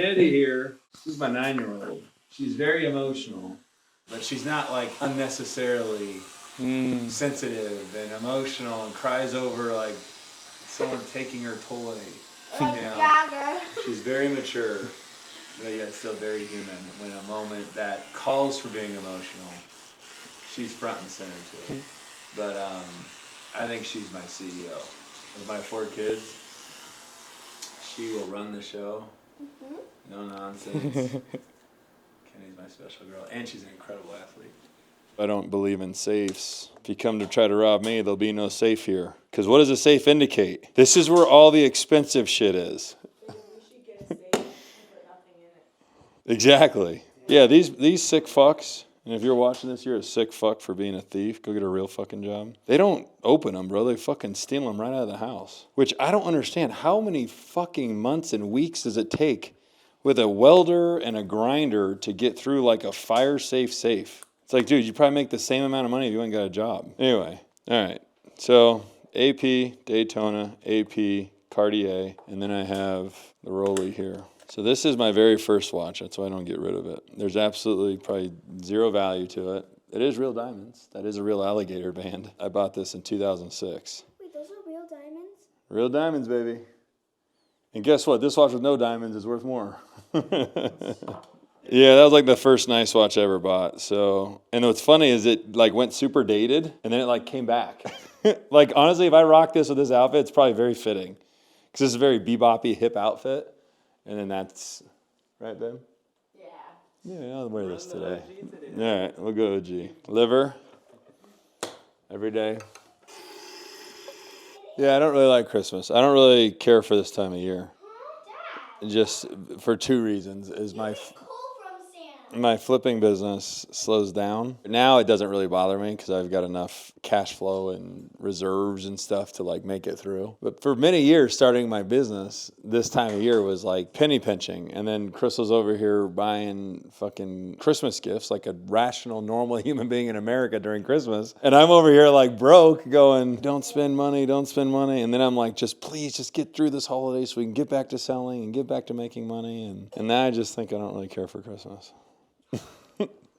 Teddy here, this is my 9-year-old. She's very emotional, but she's not like unnecessarily sensitive and emotional and cries over like someone taking her toy. You know? She's very mature, but yet still very human. When a moment that calls for being emotional, she's front and center to it. But I think she's my CEO. Of my 4 kids, she will run the show. No nonsense. Kenny's my special girl, and she's an incredible athlete. I don't believe in safes. If you come to try to rob me, there'll be no safe here. Because what does a safe indicate? This is where all the expensive shit is. You should get a safe and put nothing in it. Exactly. Yeah, these sick fucks, and if you're watching this, you're a sick fuck for being a thief. Go get a real fucking job. They don't open them, bro. They fucking steal them right out of the house. Which I don't understand. How many fucking months and weeks does it take with a welder and a grinder to get through like a fire safe safe? It's like, dude, you probably make the same amount of money if you ain't got a job. Anyway, all right. So AP, Daytona, AP, Cartier, and then I have the Rolly here. So this is my very first watch. That's why I don't get rid of it. There's absolutely probably zero value to it. It is real diamonds. That is a real alligator band. I bought this in 2006. Wait, those are real diamonds? Real diamonds, baby. And guess what? This watch with no diamonds is worth more. Yeah, that was like the first nice watch I ever bought. So, and what's funny is it like went super dated and then it like came back. Like honestly, if I rock this with this outfit, it's probably very fitting. Because this is a very beboppy hip outfit. And then that's, right, babe? Yeah, I'll wear this today. All right, we'll go OG. Liver, every day. Yeah, I don't really like Christmas. I don't really care for this time of year. Just for 2 reasons. Is my flipping business slows down. Now it doesn't really bother me because I've got enough cash flow and reserves and stuff to like make it through. But for many years starting my business, this time of year was like penny pinching. And then Crystal's over here buying fucking Christmas gifts like a rational, normal human being in America during Christmas. And I'm over here like broke going, don't spend money, don't spend money. And then I'm like, please just get through this holiday so we can get back to selling and get back to making money. And now I just think I don't really care for Christmas.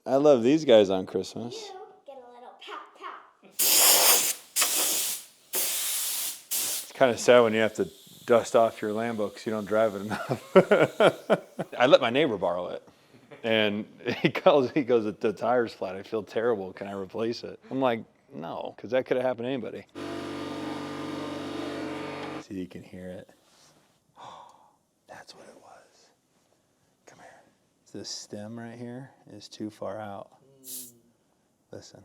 I love these guys on Christmas. You get a little pow pow. It's kind of sad when you have to dust off your Lambo because you don't drive it enough. I let my neighbor borrow it. And he goes, the tire's flat. I feel terrible. Can I replace it? I'm like, no, because that could have happened to anybody. See, you can hear it. That's what it was. Come here. This stem right here is too far out. Listen,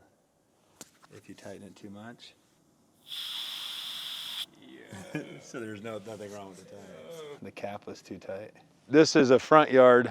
if you tighten it too much. Yeah. So there's nothing wrong with the tire. The cap was too tight. This is a front yard.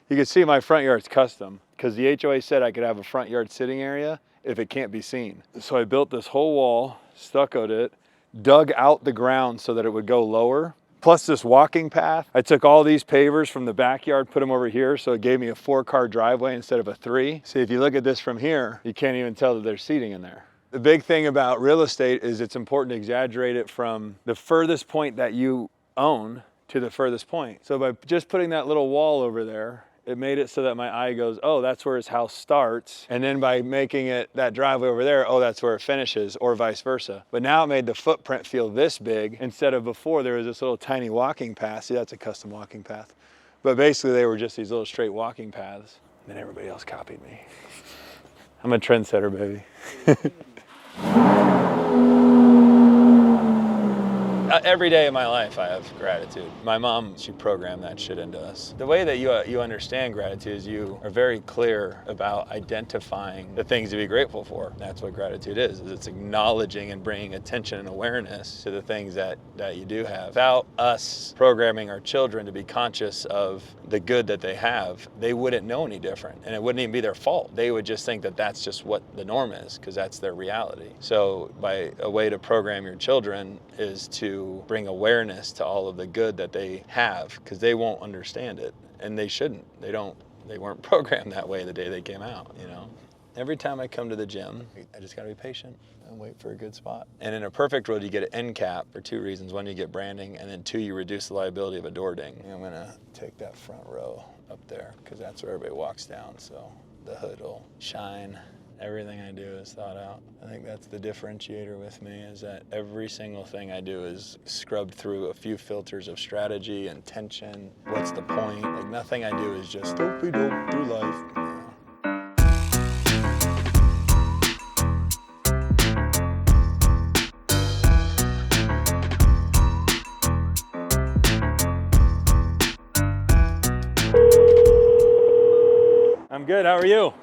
You can see my front yard's custom because the HOA said I could have a front yard sitting area if it can't be seen. So I built this whole wall, stuccoed it, dug out the ground so that it would go lower. Plus this walking path. I took all these pavers from the backyard, put them over here, so it gave me a 4-car driveway instead of a 3. See, if you look at this from here, you can't even tell that there's seating in there. The big thing about real estate is it's important to exaggerate it from the furthest point that you own to the furthest point. So by just putting that little wall over there, it made it so that my eye goes, oh, that's where his house starts. And then by making it that driveway over there, oh, that's where it finishes, or vice versa. But now it made the footprint feel this big instead of before there was this little tiny walking path. See, that's a custom walking path. But basically they were just these little straight walking paths. And then everybody else copied me. I'm a trendsetter, baby. Every day of my life, I have gratitude. My mom, she programmed that shit into us. The way that you understand gratitude is you are very clear about identifying the things to be grateful for. That's what gratitude is it's acknowledging and bringing attention and awareness to the things that you do have. Without us programming our children to be conscious of the good that they have, they wouldn't know any different. And it wouldn't even be their fault. They would just think that that's just what the norm is, because that's their reality. So by a way to program your children is to bring awareness to all of the good that they have, because they won't understand it, and they shouldn't. They weren't programmed that way the day they came out, you know. Every time I come to the gym, I just gotta be patient and wait for a good spot. And in a perfect world, you get an end cap for 2 reasons. 1, you get branding, and then 2, you reduce the liability of a door ding. I'm gonna take that front row up there because that's where everybody walks down, so the hood will shine. Everything I do is thought out. I think that's the differentiator with me, is that every single thing I do is scrubbed through a few filters of strategy, intention, what's the point. Like, nothing I do is just dope through life. I'm good, how are you?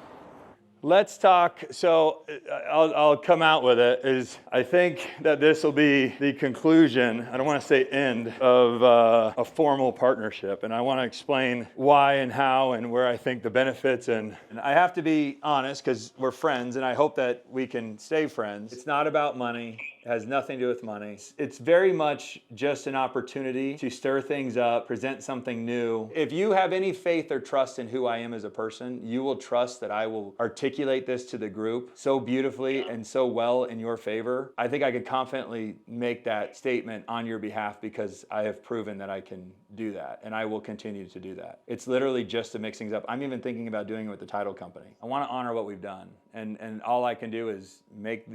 Let's talk, so I'll come out with it, is I think that this will be the conclusion, I don't want to say end, of a formal partnership. And I want to explain why and how and where I think the benefits, and I have to be honest because we're friends and I hope that we can stay friends. It's not about money. It has nothing to do with money. It's very much just an opportunity to stir things up, present something new. If you have any faith or trust in who I am as a person, you will trust that I will articulate this to the group so beautifully and so well in your favor. I think I could confidently make that statement on your behalf because I have proven that I can do that, and I will continue to do that. It's literally just to mix things up. I'm even thinking about doing it with the title company. I want to honor what we've done, and all I can do is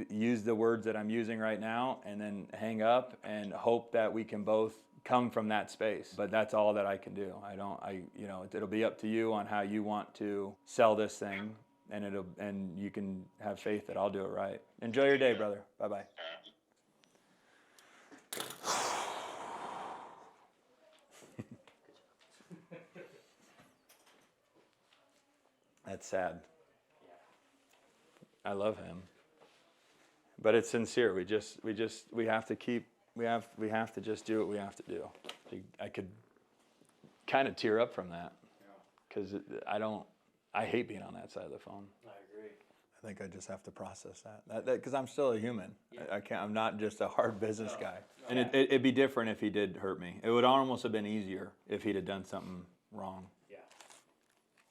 use the words that I'm using right now and then hang up and hope that we can both come from that space. But that's all that I can do. It'll be up to you on how you want to sell this thing, and you can have faith that I'll do it right. Enjoy your day, brother. Bye-bye. That's sad. I love him, but it's sincere. We have to just do what we have to do. I could kind of tear up from that because I hate being on that side of the phone. I agree. I think I just have to process that because I'm still a human. I can't. I'm not just a hard business guy. And it'd be different if he did hurt me. It would almost have been easier if he'd have done something wrong.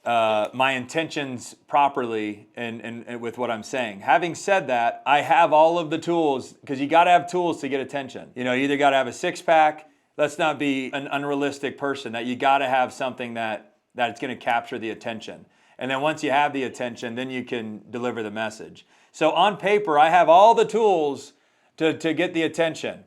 My intentions properly and with what I'm saying. Having said that, I have all of the tools, because you got to have tools to get attention. You either got to have a 6-pack. Let's not be an unrealistic person. That you got to have something that's going to capture the attention. And then once you have the attention, then you can deliver the message. So on paper, I have all the tools to get the attention.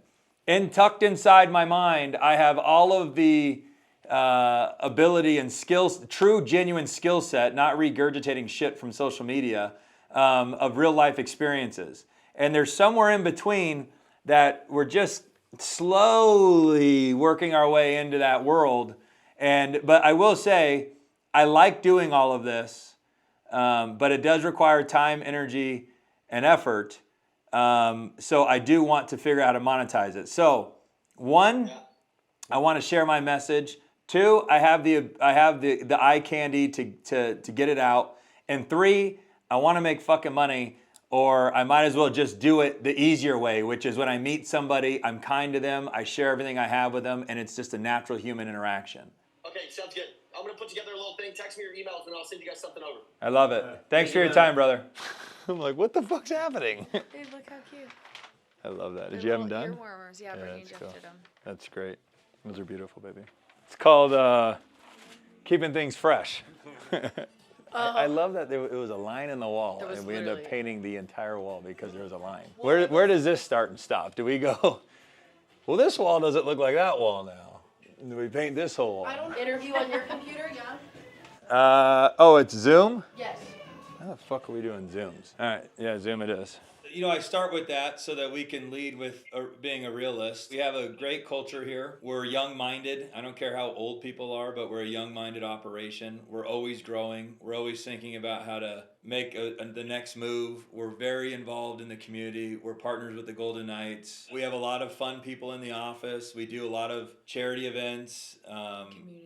Tucked inside my mind, I have all of the ability and skills, true, genuine skill set, not regurgitating shit from social media, of real life experiences. And there's somewhere in between that we're just slowly working our way into that world. But I will say, I like doing all of this, but it does require time, energy, and effort. So I do want to figure out how to monetize it. So 1, I want to share my message. 2, I have the eye candy to get it out. And 3, I want to make fucking money, or I might as well just do it the easier way, which is when I meet somebody, I'm kind to them, I share everything I have with them, and it's just a natural human interaction. Okay, sounds good. I'm going to put together a little thing. Text me your emails, and I'll send you guys something over. I love it. Thanks for your time, brother. I'm like, what the fuck's happening? Dude, look how cute. I love that. Did They're you have them little done? earworms. Yeah, Brittany that's just cool. did them. That's great. Those are beautiful, baby. It's called keeping things fresh. I love that it was a line in the wall, and we ended up painting the entire wall because there was a line. Where does this start and stop? Do we go, well, this wall doesn't look like that wall now. Do we paint this whole wall? I don't interview on your computer, yeah? It's Zoom? Yes. How the fuck are we doing Zooms? All right, yeah, Zoom it is. I start with that so that we can lead with being a realist. We have a great culture here. We're young-minded. I don't care how old people are, but we're a young-minded operation. We're always growing. We're always thinking about how to make the next move. We're very involved in the community. We're partners with the Golden Knights. We have a lot of fun people in the office. We do a lot of charity events.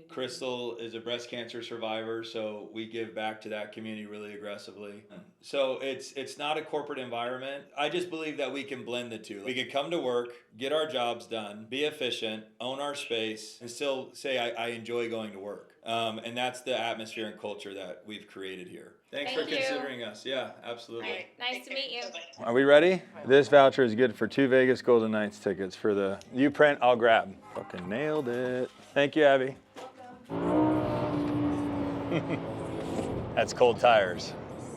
Crystal is a breast cancer survivor, so we give back to that community really aggressively. So it's not a corporate environment. I just believe that we can blend the two. We can come to work, get our jobs done, be efficient, own our space, and still say I enjoy going to work. And that's the atmosphere and culture that we've created here. Thanks Thank for you. considering us. Yeah, absolutely. All right, nice to meet you. Are we ready? This voucher is good for 2 Vegas Golden Knights tickets for the you print, I'll grab. Fucking nailed it. Thank you, Abby. That's cold tires.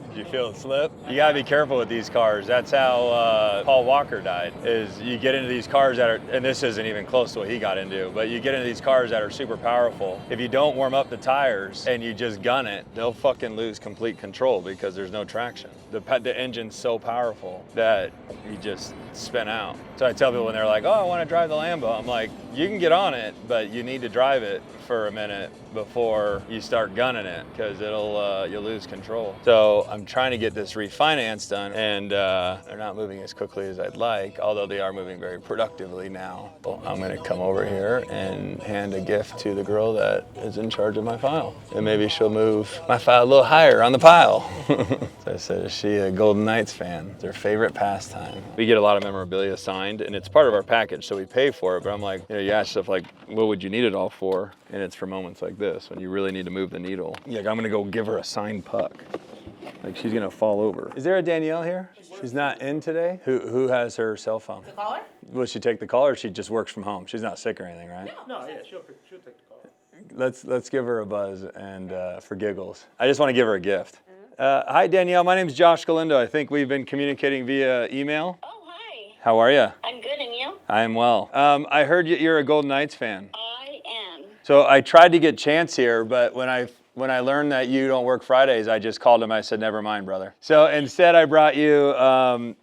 Did you feel it slip? You gotta be careful with these cars. That's how Paul Walker died, is you get into these cars that are, and this isn't even close to what he got into, but you get into these cars that are super powerful. If you don't warm up the tires and you just gun it, they'll fucking lose complete control because there's no traction. The engine's so powerful that you just spin out. So I tell people when they're like, oh, I wanna drive the Lambo, I'm like, you can get on it, but you need to drive it for a minute before you start gunning it, because you'll lose control. So I'm trying to get this refinance done, and they're not moving as quickly as I'd like, although they are moving very productively now. Well, I'm gonna come over here and hand a gift to the girl that is in charge of my file, and maybe she'll move my file a little higher on the pile. So I said, is she a Golden Knights fan? It's her favorite pastime. We get a lot of memorabilia signed, and it's part of our package, so we pay for it, but I'm like, you ask stuff like, what would you need it all for? And it's for moments like this, when you really need to move the needle. Yeah, I'm gonna go give her a signed puck. Like, she's gonna fall over. Is there a Danielle here? She's not in today? Who has her cell phone? The caller? Will she take the call, or she just works from home? She's not sick or anything, right? No, yeah, she'll take the call. Let's give her a buzz, and for giggles. I just wanna give her a gift. Hi, Danielle, my name's Josh Galindo. I think we've been communicating via email. Oh, hi. How are you? I'm good, and you? I am well. I heard you're a Golden Knights fan. I am. So I tried to get Chance here, but when I learned that you don't work Fridays, I just called him. I said, never mind, brother. So instead, I brought you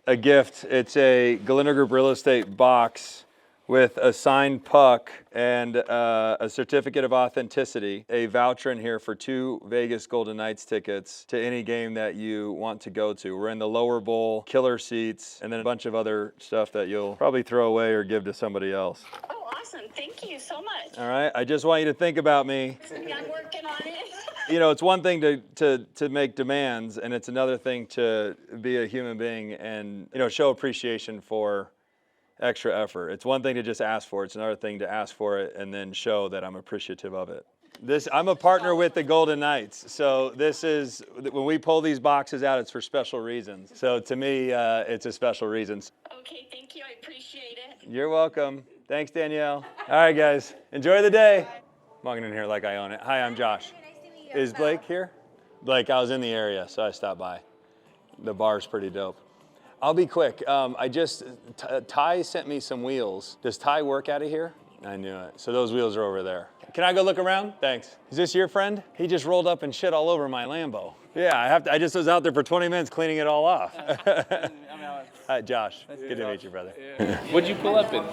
a gift. It's a Galindo Group Real Estate box with a signed puck and a certificate of authenticity, a voucher in here for 2 Vegas Golden Knights tickets to any game that you want to go to. We're in the lower bowl, killer seats, and then a bunch of other stuff that you'll probably throw away or give to somebody else. Oh, awesome. Thank you so much. All right, I just want you to think about me. I'm working on it. You know, it's one thing to make demands, and it's another thing to be a human being and, you know, show appreciation for extra effort. It's one thing to just ask for it. It's another thing to ask for it and then show that I'm appreciative of it. I'm a partner with the Golden Knights, so this is, when we pull these boxes out, it's for special reasons. So to me, it's a special reason. Okay, thank you. I appreciate it. You're welcome. Thanks, Danielle. All right, guys, enjoy the day. I'm walking in here like I own it. Hi, I'm Josh. Is Blake here? Blake, I was in the area, so I stopped by. The bar's pretty dope. I'll be quick. Ty sent me some wheels. Does Ty work out of here? I knew it. So those wheels are over there. Can I go look around? Thanks. Is this your friend? He just rolled up and shit all over my Lambo. Yeah, I just was out there for 20 minutes cleaning it all off. Hi, Josh. Good to meet you, brother. Yeah. What'd you pull up in?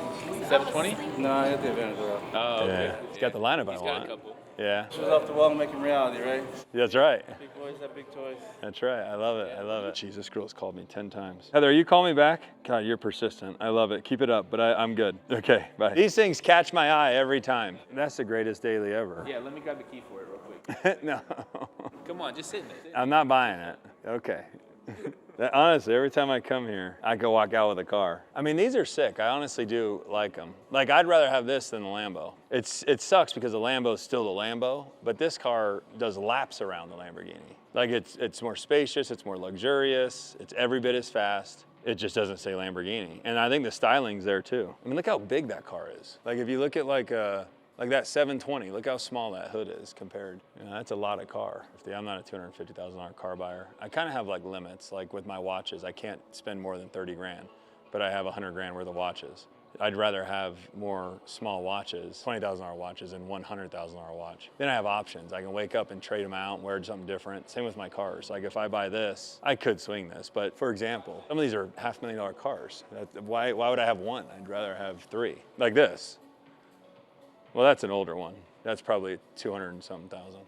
720? No, I got the Advantage. Oh, okay. Yeah, it's got the lineup I He's want. got a couple. Yeah, It was off the wall making reality, right? that's right. Big boys have big toys. That's right. I love it. I love it. Jeez, this girl's called me 10 times. Heather, you call me back? God, you're persistent. I love it. Keep it up, but I'm good. Okay, bye. These things catch my eye every time. That's the greatest daily ever. Yeah, let me grab the key for it real quick. No, Come on, just sit in there. I'm not buying it. Okay. Honestly, every time I come here, I go walk out with a car. I mean, these are sick. I honestly do like them. Like, I'd rather have this than the Lambo. It sucks because the Lambo is still the Lambo, but this car does laps around the Lamborghini. Like, it's more spacious, it's more luxurious, it's every bit as fast. It just doesn't say Lamborghini. And I think the styling's there too. I mean, look how big that car is. Like, if you look at like that 720, look how small that hood is compared. You know, that's a lot of car. I'm not a $250,000 car buyer. I kind of have like limits, like with my watches, I can't spend more than 30 grand, but I have 100 grand worth of watches. I'd rather have more small watches, $20,000 watches, than $100,000 watch. Then I have options. I can wake up and trade them out and wear something different. Same with my cars. Like if I buy this, I could swing this, but for example, some of these are $500,000 cars. Why would I have one? I'd rather have 3. Like this. Well, that's an older one. That's probably 200 and something thousand.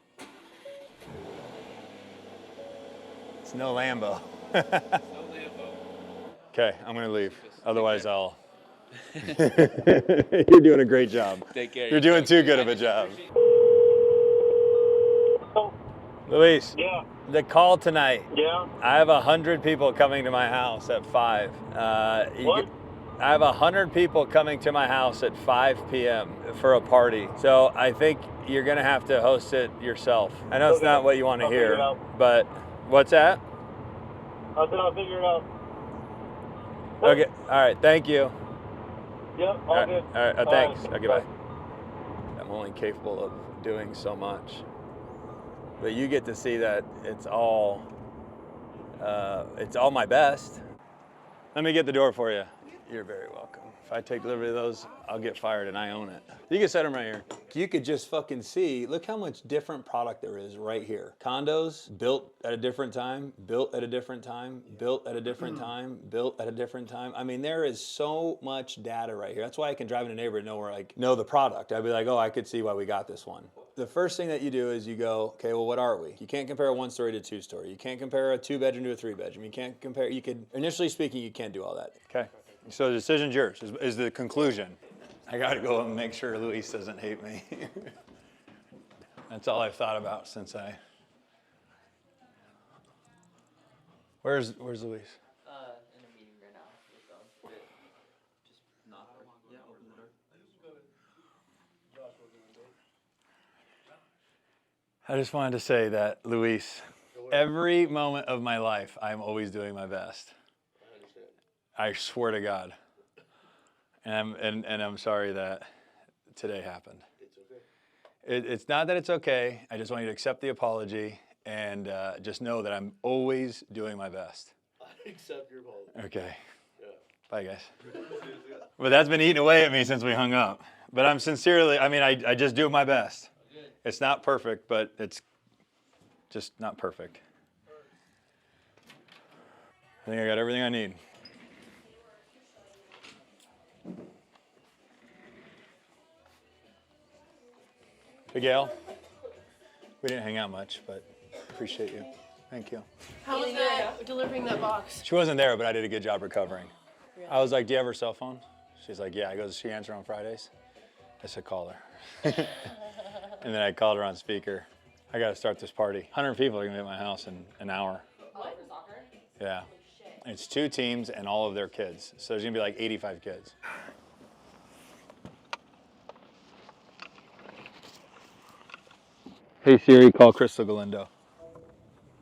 It's no Lambo. No Lambo. Okay, I'm gonna leave. Otherwise, I'll. You're doing a great job. Take care. You're doing too good of a job. Luis, Yeah, the call tonight. yeah. I have 100 people coming to my house at 5. What? I have 100 people coming to my house at 5 p.m. for a party. So I think you're gonna have to host it yourself. I know it's not what you want to hear, but what's that? I said I'll figure it out. Okay, all right, thank you. Yep, All right, good. all right, thanks. Okay, bye. I'm only capable of doing so much. But you get to see that it's all my best. Let me get the door for you. You're very welcome. If I take delivery of those, I'll get fired and I own it. You can set them right here. You could just fucking see, look how much different product there is right here. Condos built at a different time, built at a different time, built at a different time, built at a different time. I mean, there is so much data right here. That's why I can drive in a neighborhood and know where, like, know the product. I'd be like, oh, I could see why we got this one. The first thing that you do is you go, okay, well, what are we? You can't compare a 1-story to a 2-story. You can't compare a 2-bedroom to a 3-bedroom. You can't compare, you could, initially speaking, you can't do all that. Okay, so the decision's yours, is the conclusion. I gotta go and make sure Luis doesn't hate me. That's all I've thought about since I... Where's Luis? In a meeting right now. Just knock. Yeah, open the door. I just wanted to say that, Luis, every moment of my life, I'm always doing my best. I swear to God. And I'm sorry that today happened. It's okay. It's not that it's okay. I just want you to accept the apology and just know that I'm always doing my best. I accept your apology. Okay. Yeah. Bye, guys. But that's been eating away at me since we hung up. But I'm sincerely, I mean, I just do my best. It's not perfect, but it's just not perfect. I think I got everything I need. Big Al, we didn't hang out much, but appreciate you. Thank you. How was that, delivering that box? She wasn't there, but I did a good job recovering. Really? I was like, do you have her cell phone? She's like, yeah. I go, does she answer on Fridays? I said, call her. And then I called her on speaker. I got to start this party. 100 people are going to be at my house in an hour. What? For soccer? Yeah. It's 2 teams and all of their kids. So there's going to be like 85 kids. Hey Siri, call Crystal Galindo.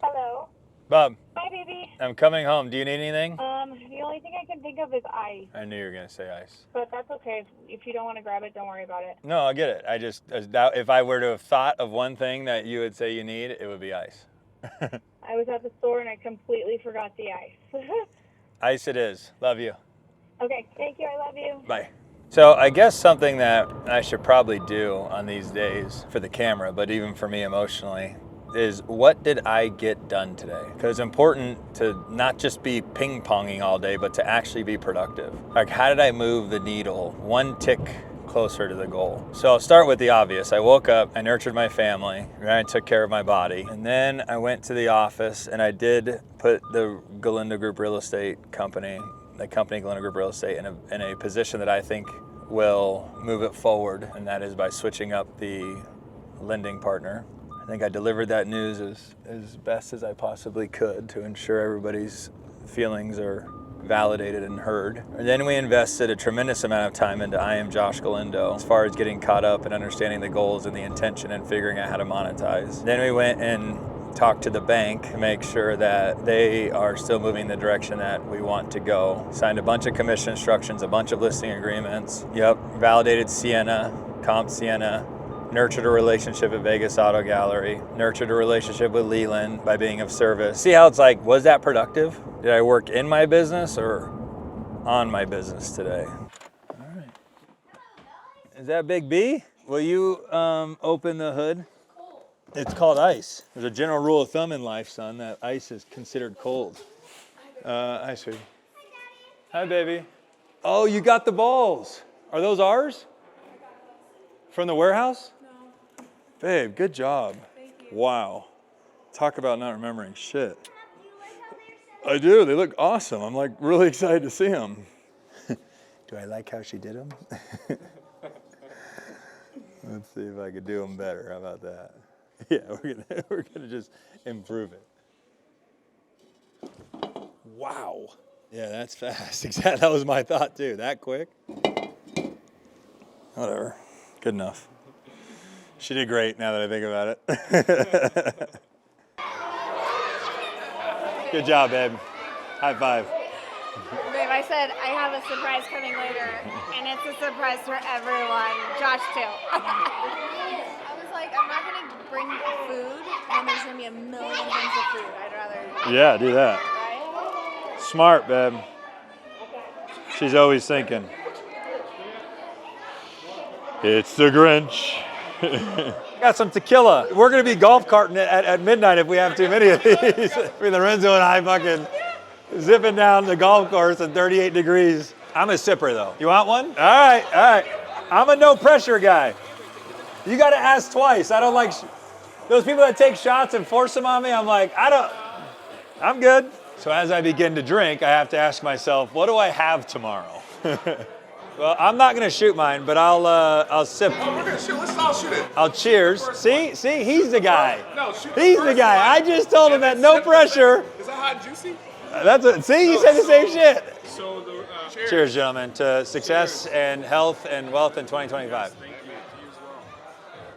Hello. Bob, Hi, baby. I'm coming home. Do you need anything? The only thing I can think of is ice, I knew you were going to say ice. but that's okay. If you don't want to grab it, don't worry about it. No, I get it. I just, if I were to have thought of one thing that you would say you need, it would be ice. I was at the store and I completely forgot the ice. Ice it is. Love you. Okay, thank you. I love you. Bye. So I guess something that I should probably do on these days for the camera, but even for me emotionally, is what did I get done today? Because it's important to not just be ping-ponging all day, but to actually be productive. Like, how did I move the needle 1 tick closer to the goal? So I'll start with the obvious. I woke up, I nurtured my family, and I took care of my body. And then I went to the office and I did put the Galindo Group Real Estate company, the company Galindo Group Real Estate, in a position that I think will move it forward, and that is by switching up the lending partner. I think I delivered that news as best as I possibly could to ensure everybody's feelings are validated and heard. And then we invested a tremendous amount of time into I Am Josh Galindo as far as getting caught up and understanding the goals and the intention and figuring out how to monetize. Then we went and talked to the bank to make sure that they are still moving the direction that we want to go. Signed a bunch of commission instructions, a bunch of listing agreements. Yep, validated Sienna, comped Sienna, nurtured a relationship at Vegas Auto Gallery, nurtured a relationship with Leland by being of service. See how it's like, was that productive? Did I work in my business or on my business today? All right. Is that Big B? Will you open the hood? It's called ice. There's a general rule of thumb in life, son, that ice is considered cold. Hi, sweetie. Hi, baby. Oh, you got the balls. Are those ours? From the warehouse? No. Babe, good job. Thank you. Wow. Talk about not remembering shit. I do. They look awesome. I'm like really excited to see them. Do I like how she did them? Let's see if I could do them better. How about that? Yeah, we're gonna just improve it. Wow. Yeah, that's fast. Exactly. That was my thought too. That quick. Whatever. Good enough. She did great now that I think about it. Good job, babe. High five. Babe, I said I have a surprise coming later, and it's a surprise for everyone. Josh too. I was like, I'm not gonna bring food, and there's gonna be a million things of food. I'd rather. Yeah, do that. Right? Smart, babe. She's always thinking. It's the Grinch. Got some tequila. We're gonna be golf carting it at midnight if we have too many of these. Lorenzo and I fucking zipping down the golf course at 38 degrees. I'm a sipper though. You want one? All right, all right. I'm a no pressure guy. You gotta ask twice. I don't like those people that take shots and force them on me. I'm like, I'm good. So as I begin to drink, I have to ask myself, what do I have tomorrow? Well, I'm not gonna shoot mine, but I'll sip. Oh, we're gonna shoot. Let's all shoot it. I'll cheers. See, he's the guy. No, shoot. He's the guy. I just told him that no pressure. Is that hot and juicy? That's it. See, you said the same shit. So the cheers. Cheers, gentlemen, to success and health and wealth in 2025.